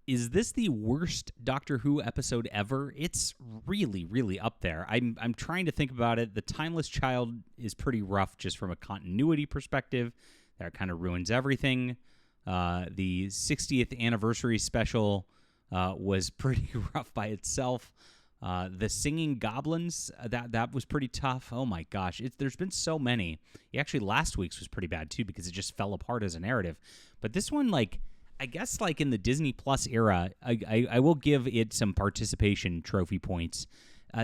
is this the worst Doctor Who episode ever? It's really, really up there. I'm trying to think about it. The Timeless Child is pretty rough just from a continuity perspective. That kind of ruins everything. The 60th anniversary special was pretty rough by itself. The Singing Goblins, that was pretty tough. Oh my gosh, there's been so many. Actually, last week's was pretty bad too because it just fell apart as a narrative. But this one, I guess in the Disney Plus era, I will give it some participation trophy points.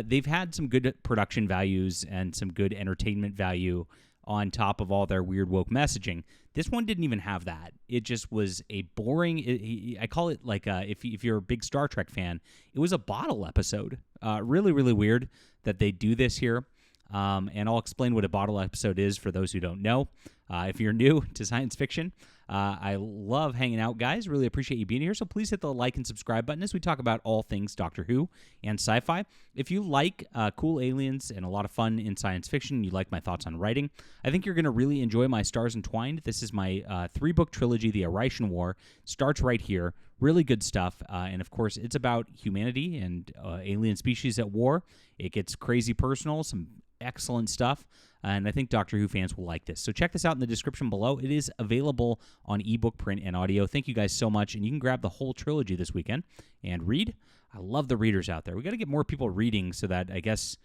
They've had some good production values and some good entertainment value on top of all their weird woke messaging. This one didn't even have that. It just was a boring, I call it if you're a big Star Trek fan, it was a bottle episode. Really, really weird that they do this here. And I'll explain what a bottle episode is for those who don't know. If you're new to science fiction, I love hanging out, guys. Really appreciate you being here. So please hit the like and subscribe button as we talk about all things Doctor Who and sci-fi. If you like cool aliens and a lot of fun in science fiction, you like my thoughts on writing, I think you're going to really enjoy my Stars Entwined. This is my 3-book trilogy, The Arishan War. Starts right here. Really good stuff. And of course, it's about humanity and alien species at war. It gets crazy personal, some excellent stuff, and I think Doctor Who fans will like this. So check this out in the description below. It is available on ebook, print, and audio. Thank you guys so much, and you can grab the whole trilogy this weekend and read. I love the readers out there. We got to get more people reading so that I guess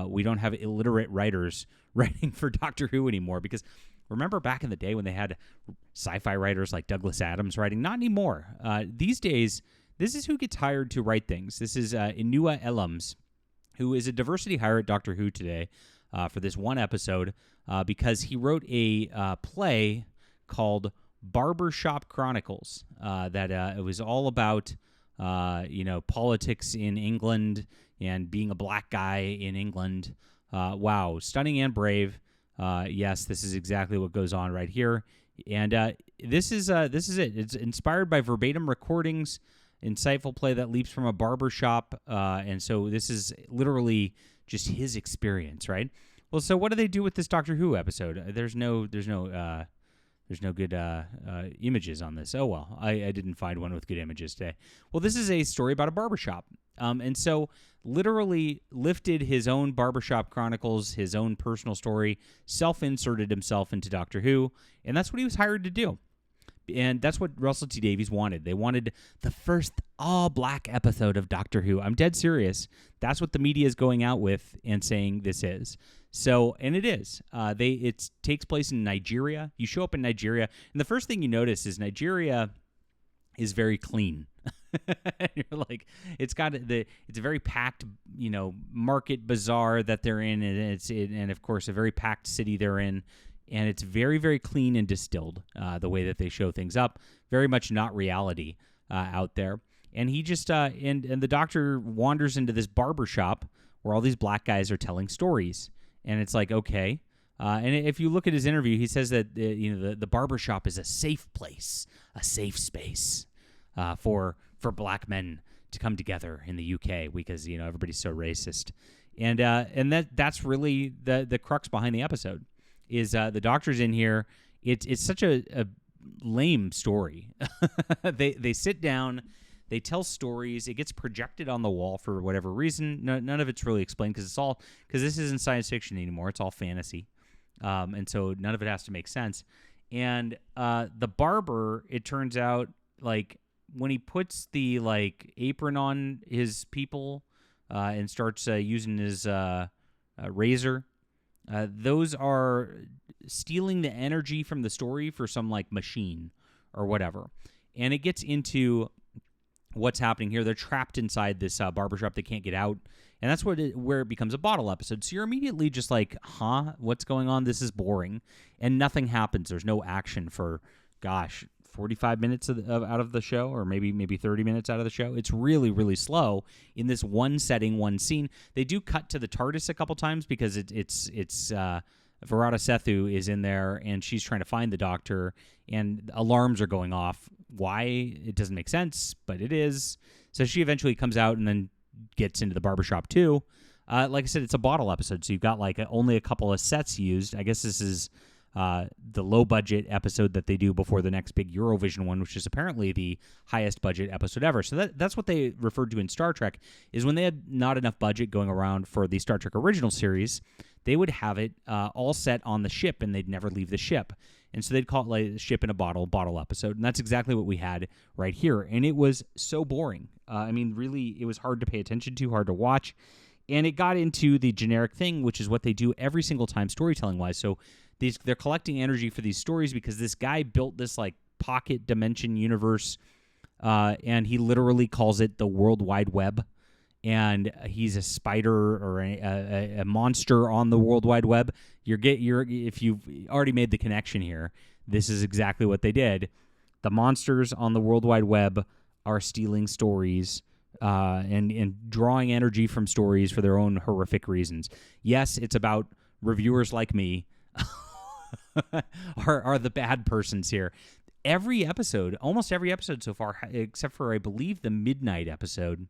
we don't have illiterate writers writing for Doctor Who anymore, because remember back in the day when they had sci-fi writers like Douglas Adams writing? Not anymore. These days, this is who gets hired to write things. This is Inua Elums, who is a diversity hire at Doctor Who today for this one episode because he wrote a play called Barbershop Chronicles that it was all about politics in England and being a black guy in England. Wow, stunning and brave. Yes, this is exactly what goes on right here, and this is it. It's inspired by verbatim recordings. Insightful play that leaps from a barbershop, and so this is literally just his experience, right? Well, so what do they do with this Doctor Who episode? There's no good images on this. Oh well, I didn't find one with good images today. Well, this is a story about a barbershop, and so literally lifted his own barbershop chronicles, his own personal story, self-inserted himself into Doctor Who, and that's what he was hired to do. And that's what Russell T Davies wanted. They wanted the first all-black episode of Doctor Who. I'm dead serious. That's what the media is going out with and saying this is. So, and it is. It takes place in Nigeria. You show up in Nigeria, and the first thing you notice is Nigeria is very clean. You're like, it's a very packed, market bazaar that they're in, and of course a very packed city they're in. And it's very, very clean and distilled, the way that they show things up. Very much not reality out there. And he just, and the Doctor wanders into this barbershop where all these black guys are telling stories. And it's like, okay. And if you look at his interview, he says that, the barbershop is a safe place, a safe space for black men to come together in the UK because, everybody's so racist. And that's really the crux behind the episode. Is the Doctor's in here. It's such a lame story. They sit down, they tell stories. It gets projected on the wall for whatever reason. None of it's really explained because this isn't science fiction anymore. It's all fantasy, and so none of it has to make sense. And the barber, it turns out, when he puts the apron on his people and starts using his razor. Those are stealing the energy from the story for some machine or whatever. And it gets into what's happening here. They're trapped inside this barbershop. They can't get out. And that's where it becomes a bottle episode. So you're immediately just like, huh? What's going on? This is boring. And nothing happens. There's no action for, 45 minutes out of the show, or maybe 30 minutes out of the show. It's really, really slow in this one setting, one scene. They do cut to the TARDIS a couple times because it's Varada Sethu is in there and she's trying to find the Doctor and alarms are going off. Why? It doesn't make sense, but it is. So she eventually comes out and then gets into the barbershop too. Like I said, it's a bottle episode, so you've got only a couple of sets used. I guess this is the low-budget episode that they do before the next big Eurovision one, which is apparently the highest-budget episode ever. So that's what they referred to in Star Trek, is when they had not enough budget going around for the Star Trek original series, they would have it all set on the ship, and they'd never leave the ship. And so they'd call it like Ship in a Bottle episode. And that's exactly what we had right here. And it was so boring. I mean, really, it was hard to pay attention to, hard to watch. And it got into the generic thing, which is what they do every single time storytelling-wise. So they're collecting energy for these stories because this guy built this like pocket dimension universe, and he literally calls it the World Wide Web. And he's a spider or a monster on the World Wide Web. If you've already made the connection here, this is exactly what they did. The monsters on the World Wide Web are stealing stories and drawing energy from stories for their own horrific reasons. Yes, it's about reviewers like me are the bad persons here. Almost every episode so far, except for I believe the midnight episode,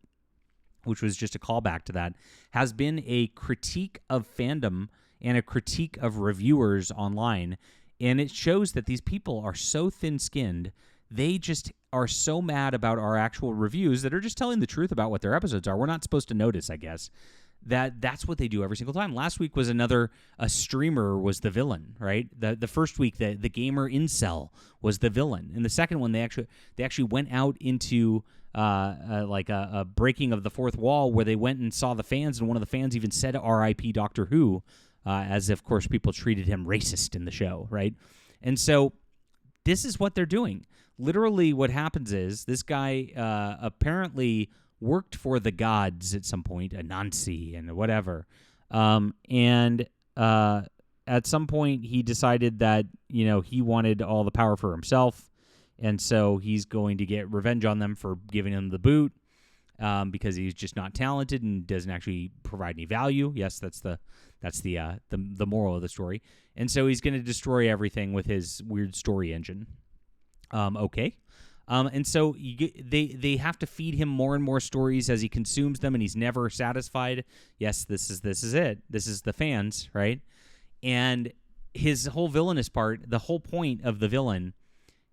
which was just a callback to that, has been a critique of fandom and a critique of reviewers online. And it shows that these people are so thin-skinned, they just are so mad about our actual reviews that are just telling the truth about what their episodes are. We're not supposed to notice, I guess, that's what they do every single time. Last week was a streamer was the villain, right? The first week, the gamer incel was the villain. And the second one, they actually went out into like a breaking of the fourth wall where they went and saw the fans, and one of the fans even said R.I.P. Doctor Who, as of course people treated him racist in the show, right? And so this is what they're doing. Literally what happens is this guy apparently worked for the gods at some point, Anansi and whatever, and at some point he decided that, he wanted all the power for himself. And so he's going to get revenge on them for giving him the boot, because he's just not talented and doesn't actually provide any value. Yes, that's the moral of the story. And so he's going to destroy everything with his weird story engine. Okay. And so they have to feed him more and more stories as he consumes them, and he's never satisfied. Yes, this is it. This is the fans, right? And his whole villainous part, the whole point of the villain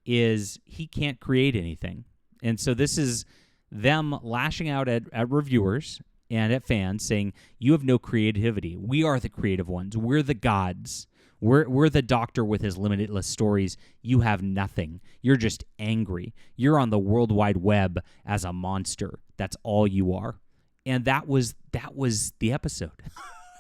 is he can't create anything. And so this is them lashing out at reviewers and at fans saying, you have no creativity. We are the creative ones. We're the gods. We're the doctor with his limitless stories. You have nothing. You're just angry. You're on the World Wide Web as a monster. That's all you are. And that was the episode.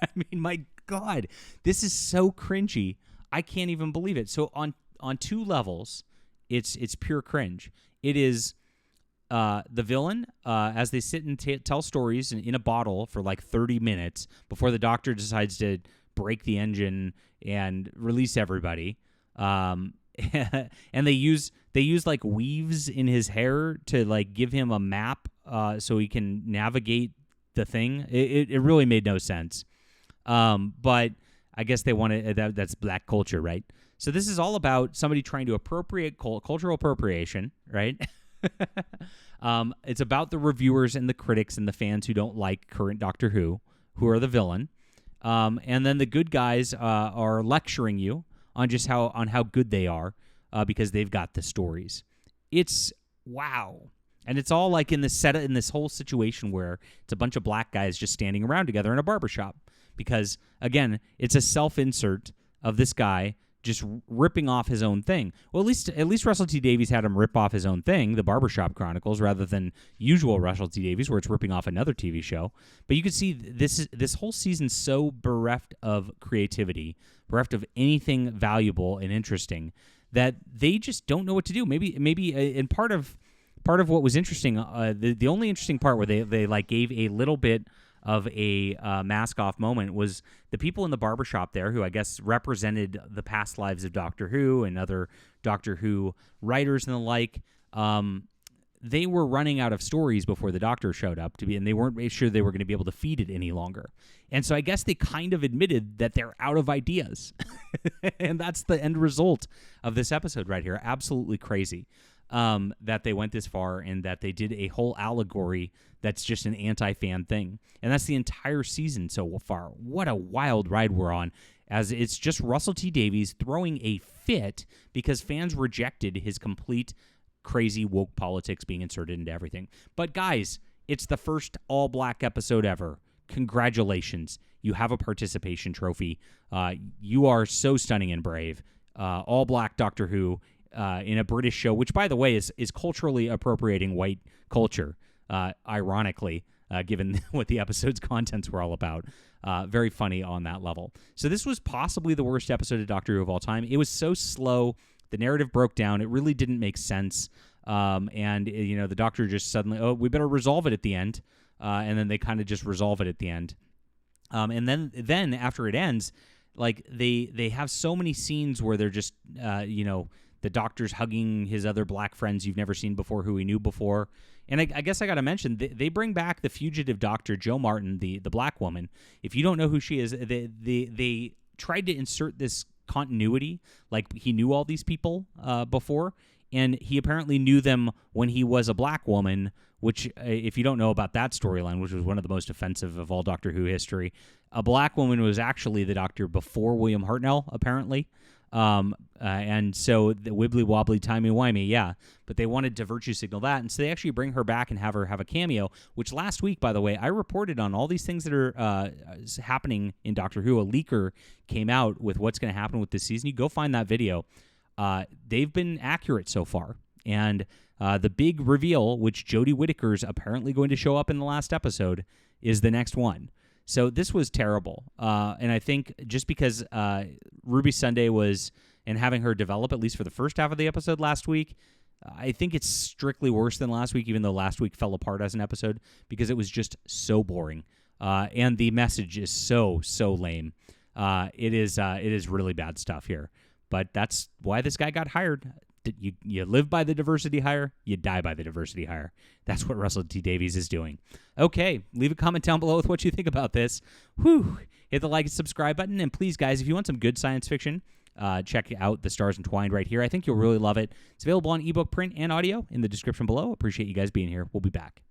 I mean, my God, this is so cringy. I can't even believe it. So on two levels, it's pure cringe. It is the villain as they sit and tell stories in a bottle for like 30 minutes before the doctor decides to break the engine and release everybody. And they use like weaves in his hair to like give him a map so he can navigate the thing. It really made no sense. But I guess they wanted that's black culture, right? So this is all about somebody trying to appropriate cultural appropriation, right? It's about the reviewers and the critics and the fans who don't like current Doctor Who are the villain. And then the good guys are lecturing you on just how good they are because they've got the stories. It's wow. And it's all like in this whole situation where it's a bunch of black guys just standing around together in a barbershop. Because, again, it's a self-insert of this guy just ripping off his own thing. Well, at least Russell T Davies had him rip off his own thing, the Barbershop Chronicles, rather than usual Russell T Davies, where it's ripping off another TV show. But you can see this whole season's so bereft of creativity, bereft of anything valuable and interesting, that they just don't know what to do. Maybe and part of what was interesting, the only interesting part where they like gave a little bit of a mask-off moment was the people in the barbershop there who I guess represented the past lives of Doctor Who and other Doctor Who writers and the like. They were running out of stories before the Doctor showed up and they weren't sure they were going to be able to feed it any longer. And so I guess they kind of admitted that they're out of ideas. And that's the end result of this episode right here. Absolutely crazy. That they went this far and that they did a whole allegory that's just an anti-fan thing. And that's the entire season so far. What a wild ride we're on. as it's just Russell T Davies throwing a fit because fans rejected his complete crazy woke politics being inserted into everything. But guys, it's the first all-black episode ever. Congratulations. You have a participation trophy. You are so stunning and brave. All-black Doctor Who in a British show, which, by the way, is culturally appropriating white culture, ironically, given what the episode's contents were all about. Very funny on that level. So this was possibly the worst episode of Doctor Who of all time. It was so slow. The narrative broke down. It really didn't make sense. And, the Doctor just suddenly, we better resolve it at the end. And then they kind of just resolve it at the end. And then after it ends, like they have so many scenes where they're just, the Doctor's hugging his other black friends you've never seen before, who he knew before. And I guess I got to mention, they bring back the fugitive Doctor, Jo Martin, the black woman. If you don't know who she is, they tried to insert this continuity, like he knew all these people before, and he apparently knew them when he was a black woman, which, if you don't know about that storyline, which was one of the most offensive of all Doctor Who history, a black woman was actually the Doctor before William Hartnell, apparently. And so the wibbly wobbly timey wimey, yeah. But they wanted to virtue signal that, and so they actually bring her back and have her have a cameo. Which last week, by the way, I reported on all these things that are happening in Doctor Who. A leaker came out with what's going to happen with this season. You go find that video. They've been accurate so far, and the big reveal, which Jodie Whittaker's apparently going to show up in the last episode, is the next one. So this was terrible. And I think just because Ruby Sunday was, and having her develop at least for the first half of the episode last week, I think it's strictly worse than last week, even though last week fell apart as an episode because it was just so boring. And the message is so lame. It is really bad stuff here. But that's why this guy got hired. You live by the diversity hire, you die by the diversity hire. That's what Russell T Davies is doing. Okay, leave a comment down below with what you think about this. Whew. Hit the like and subscribe button. And please, guys, if you want some good science fiction, check out The Stars Entwined right here. I think you'll really love it. It's available on ebook, print, and audio in the description below. Appreciate you guys being here. We'll be back.